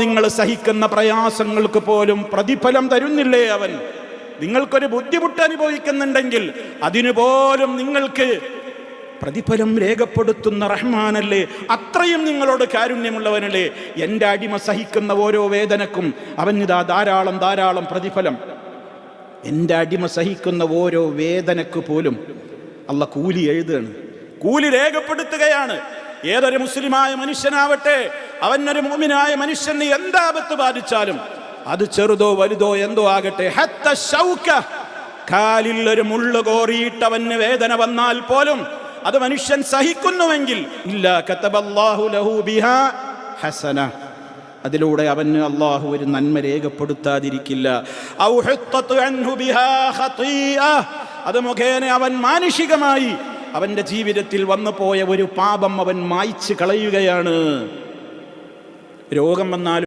നിങ്ങൾ സഹിക്കുന്ന പ്രയാസങ്ങൾക്ക് പോലും പ്രതിഫലം തരുന്നില്ലേ അവൻ? നിങ്ങൾക്കൊരു ബുദ്ധിമുട്ട് അനുഭവിക്കുന്നുണ്ടെങ്കിൽ അതിനുപോലും നിങ്ങൾക്ക് പ്രതിഫലം രേഖപ്പെടുത്തുന്ന റഹ്മാനല്ലേ, അത്രയും നിങ്ങളോട് കാരുണ്യമുള്ളവനല്ലേ. എൻ്റെ അടിമ സഹിക്കുന്ന ഓരോ വേദനക്കും അവനിതാ ധാരാളം ധാരാളം പ്രതിഫലം. എൻ്റെ അടിമ സഹിക്കുന്ന ഓരോ വേദനക്ക് പോലും അള്ളാഹ് കൂലി എഴുതുകയാണ്, കൂലി രേഖപ്പെടുത്തുകയാണ്. ഏതൊരു മുസ്ലിമായ മനുഷ്യനാവട്ടെ, അവനൊരു മുഅ്മിനായ മനുഷ്യന് എന്താപത്ത് ബാധിച്ചാലും അത് ചെറുതോ വലുതോ എന്തോ ആകട്ടെ, ഹത്ത ശൗക, കാലിൽ ഒരു മുള്ളു കോറിയിട്ട് അവന് വേദന വന്നാൽ പോലും അത് മനുഷ്യൻ സഹിക്കുന്നുവെങ്കിൽ ഇല്ലാ കതബല്ലാഹു ലഹു ബിഹാ ഹസന, അതിലൂടെ അവന് അള്ളാഹു ഒരു നന്മ രേഖപ്പെടുത്താതിരിക്കില്ല. ഔ ഹുത്തതു അൻഹു ബിഹാ ഖതീഅ, അത് മുഖേന അവൻ മാനുഷികമായി അവന്റെ ജീവിതത്തിൽ വന്നു പോയ ഒരു പാപം അവൻ മായ്ച്ചു കളയുകയാണ്. രോഗം വന്നാൽ